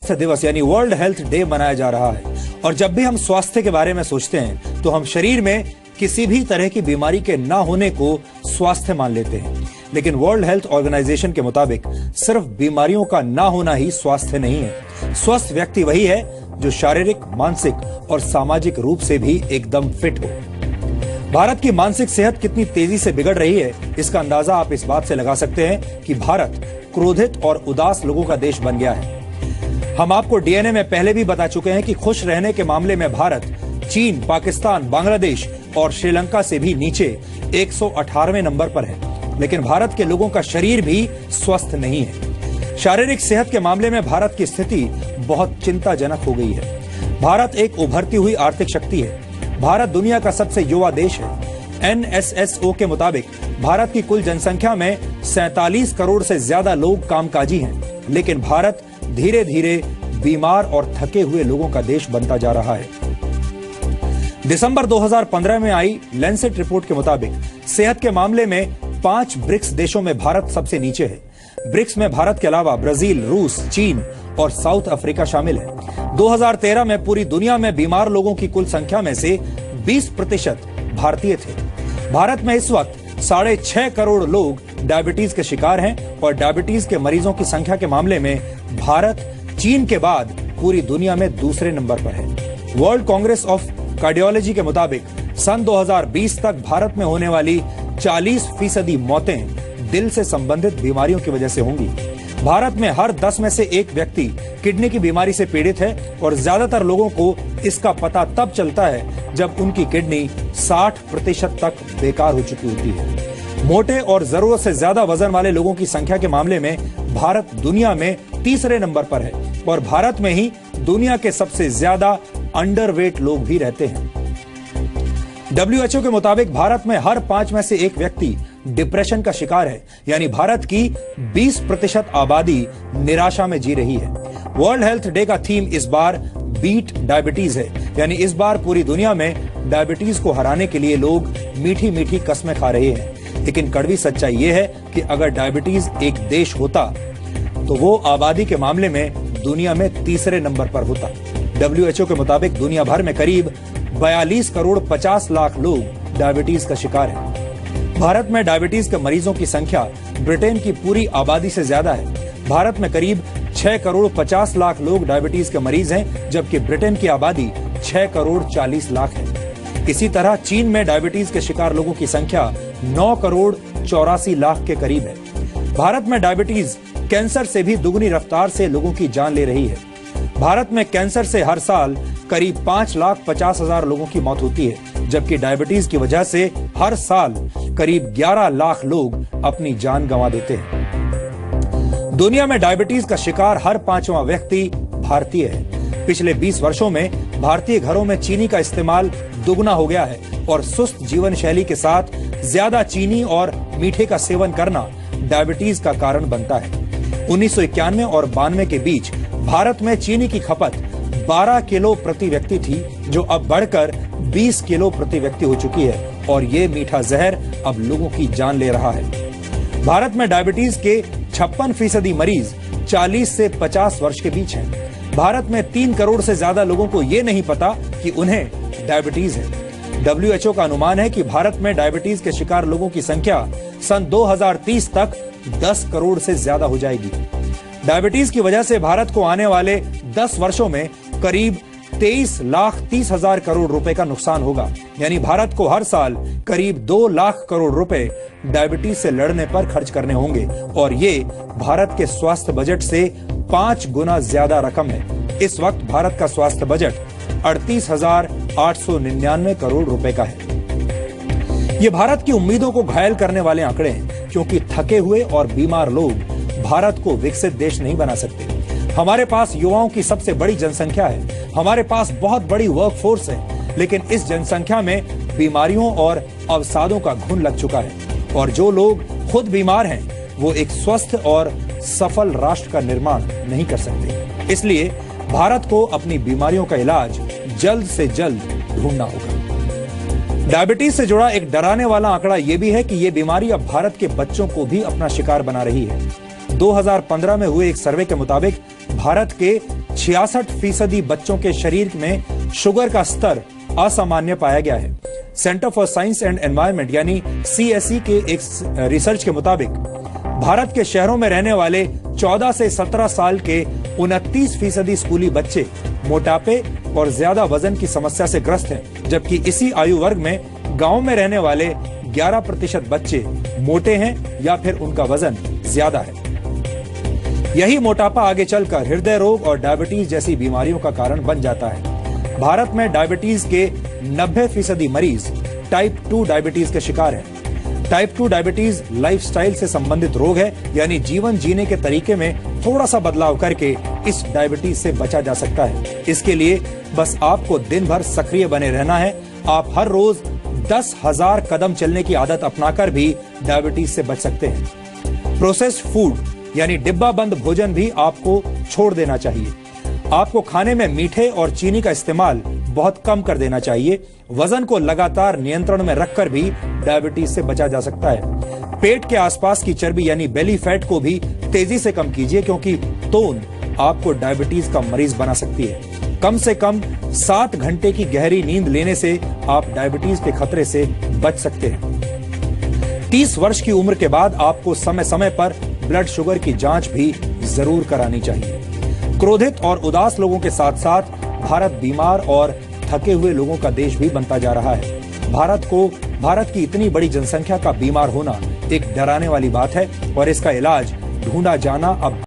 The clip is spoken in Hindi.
दिवस यानी वर्ल्ड हेल्थ डे मनाया जा रहा है। और जब भी हम स्वास्थ्य के बारे में सोचते हैं तो हम शरीर में किसी भी तरह की बीमारी के ना होने को स्वास्थ्य मान लेते हैं, लेकिन वर्ल्ड हेल्थ ऑर्गेनाइजेशन के मुताबिक सिर्फ बीमारियों का ना होना ही स्वास्थ्य नहीं है। स्वस्थ व्यक्ति वही है जो शारीरिक, मानसिक और सामाजिक रूप से भी एकदम फिट हो। भारत की मानसिक सेहत कितनी तेजी से बिगड़ रही है, इसका अंदाजा आप इस बात से लगा सकते हैं कि भारत क्रोधित और उदास लोगों का देश बन गया है। हम आपको डीएनए में पहले भी बता चुके हैं कि खुश रहने के मामले में भारत चीन, पाकिस्तान, बांग्लादेश और श्रीलंका से भी नीचे 118वें नंबर पर है। लेकिन भारत के लोगों का शरीर भी स्वस्थ नहीं है। शारीरिक सेहत के मामले में भारत की स्थिति बहुत चिंताजनक हो गई है। भारत एक उभरती हुई आर्थिक शक्ति है। भारत दुनिया का सबसे युवा देश है। एनएसएसओ के मुताबिक भारत की कुल जनसंख्या में 47 करोड़ से ज्यादा लोग कामकाजी हैं, लेकिन भारत धीरे धीरे बीमार और थके हुए लोगों का देश बनता जा रहा है। दिसंबर 2015 में आई लैंसेट रिपोर्ट के मुताबिक सेहत के मामले में 5 ब्रिक्स देशों में भारत सबसे नीचे है। ब्रिक्स में भारत के अलावा ब्राजील, रूस, चीन और साउथ अफ्रीका शामिल है। 2013 में पूरी दुनिया में बीमार लोगों की कुल संख्या में से 20% भारतीय थे। भारत में इस वक्त 6.5 करोड़ लोग डायबिटीज के शिकार हैं और डायबिटीज के मरीजों की संख्या के मामले में भारत चीन के बाद पूरी दुनिया में दूसरे नंबर पर है। वर्ल्ड कांग्रेस ऑफ कार्डियोलॉजी के मुताबिक सन 2020 तक भारत में होने वाली 40% मौतें दिल से संबंधित बीमारियों की वजह से होंगी। भारत में हर 10 में से एक व्यक्ति किडनी की बीमारी से पीड़ित है और ज्यादातर लोगों को इसका पता तब चलता है जब उनकी किडनी 60% तक बेकार हो चुकी होती है। मोटे और जरूरत से ज्यादा वजन वाले लोगों की संख्या के मामले में भारत दुनिया में तीसरे नंबर पर है और भारत में ही दुनिया के सबसे ज्यादा अंडरवेट लोग भी रहते हैं। WHO के मुताबिक भारत में हर 5 में से एक व्यक्ति डिप्रेशन का शिकार है, यानी भारत की 20% आबादी निराशा में जी रही है। वर्ल्ड हेल्थ डे का थीम इस बार बीट डायबिटीज है, यानी इस बार पूरी दुनिया में डायबिटीज को हराने के लिए लोग मीठी मीठी कस्में खा रहे हैं। लेकिन कड़वी सच्चाई यह है कि अगर डायबिटीज एक देश होता तो वो आबादी के मामले में दुनिया में तीसरे नंबर पर होता। WHO के मुताबिक दुनिया भर में करीब 42 करोड़ 50 लाख लोग डायबिटीज का शिकार हैं। भारत में डायबिटीज के मरीजों की संख्या ब्रिटेन की पूरी आबादी से ज्यादा है। भारत में करीब 6 करोड़ 50 लाख लोग डायबिटीज के मरीज हैं, जबकि ब्रिटेन की आबादी 6 करोड़ 40 लाख है। इसी तरह चीन में डायबिटीज के शिकार लोगों की संख्या 9 करोड़ 84 लाख के करीब है। भारत में डायबिटीज कैंसर से भी दुगनी रफ्तार से लोगों की जान ले रही है। भारत में कैंसर से हर साल करीब 5,50,000 लोगों की मौत होती है, जबकि डायबिटीज की वजह से हर साल करीब 11 लाख लोग अपनी जान गंवा देते हैं। दुनिया में डायबिटीज का शिकार हर 5वां व्यक्ति भारतीय है। पिछले 20 वर्षों में भारतीय घरों में चीनी का इस्तेमाल दुगना हो गया है और सुस्त जीवन शैली के साथ ज्यादा चीनी और मीठे का सेवन करना डायबिटीज का कारण बनता है। 1991 और 92 के बीच भारत में चीनी की खपत 12 किलो प्रति व्यक्ति थी, जो अब बढ़कर 20 किलो प्रति व्यक्ति हो चुकी है और ये मीठा जहर अब लोगों की जान ले रहा है। भारत में डायबिटीज के 56% मरीज 40 से 50 वर्ष के बीच हैं। भारत में 3 करोड़ से ज्यादा लोगों को ये नहीं पता कि उन्हें डायबिटीज है। WHO का अनुमान है कि भारत में डायबिटीज के शिकार लोगों की संख्या सन 2030 तक 10 करोड़ से ज्यादा हो जाएगी। डायबिटीज की वजह से भारत को आने वाले 10 वर्षों में करीब 23,30,000 करोड़ रुपए का नुकसान होगा, यानी भारत को हर साल करीब 2 लाख करोड़ रुपए डायबिटीज से लड़ने पर खर्च करने होंगे और ये भारत के स्वास्थ्य बजट से 5 गुना ज्यादा रकम है। इस वक्त भारत का स्वास्थ्य बजट 38,899 करोड़ रुपए का है। ये भारत की उम्मीदों को घायल करने वाले आंकड़े हैं, क्योंकि थके हुए और बीमार लोग भारत को विकसित देश नहीं बना सकते। हमारे पास युवाओं की सबसे बड़ी जनसंख्या है, हमारे पास बहुत बड़ी वर्क फोर्स है, लेकिन इस जनसंख्या में बीमारियों और अवसादों का घुन लग चुका है और जो लोग खुद बीमार हैं वो एक स्वस्थ और सफल राष्ट्र का निर्माण नहीं कर सकते। इसलिए भारत को अपनी बीमारियों का इलाज जल्द से जल्द ढूंढना होगा। डायबिटीज से जुड़ा एक डराने वाला आंकड़ा यह भी है कि यह बीमारी अब भारत के बच्चों को भी अपना शिकार बना रही है। 2015 में हुए एक सर्वे के मुताबिक भारत के 66% बच्चों के शरीर में शुगर का स्तर असामान्य पाया गया है। Centre for science and environment यानी CSE के एक रिसर्च के मुताबिक भारत के शहरों में रहने वाले 14 से 17 साल के 29% स्कूली बच्चे मोटापे और ज्यादा वजन की समस्या से ग्रस्त हैं, जबकि इसी आयु वर्ग में गांव में रहने वाले 11% बच्चे मोटे हैं या फिर उनका वजन ज्यादा है। यही मोटापा आगे चलकर हृदय रोग और डायबिटीज जैसी बीमारियों का कारण बन जाता है। भारत में डायबिटीज के 90% मरीज टाइप 2 डायबिटीज के शिकार हैं। टाइप 2 डायबिटीज लाइफस्टाइल से संबंधित रोग है, यानी जीवन जीने के तरीके में थोड़ा सा बदलाव करके इस डायबिटीज से बचा जा सकता है। इसके लिए बस आपको दिन भर सक्रिय बने रहना है। आप हर रोज 10,000 कदम चलने की आदत अपनाकर भी डायबिटीज से बच सकते हैं। प्रोसेस्ड फूड यानी डिब्बा बंद भोजन भी आपको छोड़ देना चाहिए। आपको खाने में मीठे और चीनी का इस्तेमाल बहुत कम कर देना चाहिए। वजन को लगातार नियंत्रण में रखकर भी डायबिटीज से बचा जा सकता है। पेट के आसपास की चर्बी यानी बेली फैट को भी तेजी से कम कीजिए, क्योंकि तोंद आपको डायबिटीज का मरीज बना सकती है। कम से कम 7 घंटे की गहरी नींद लेने से आप डायबिटीज के खतरे से बच सकते हैं। 30 वर्ष की उम्र के बाद आपको समय समय पर ब्लड शुगर की जांच भी जरूर करानी चाहिए। क्रोधित और उदास लोगों के साथ साथ भारत बीमार और थके हुए लोगों का देश भी बनता जा रहा है। भारत की इतनी बड़ी जनसंख्या का बीमार होना एक डराने वाली बात है और इसका इलाज ढूंढा जाना अब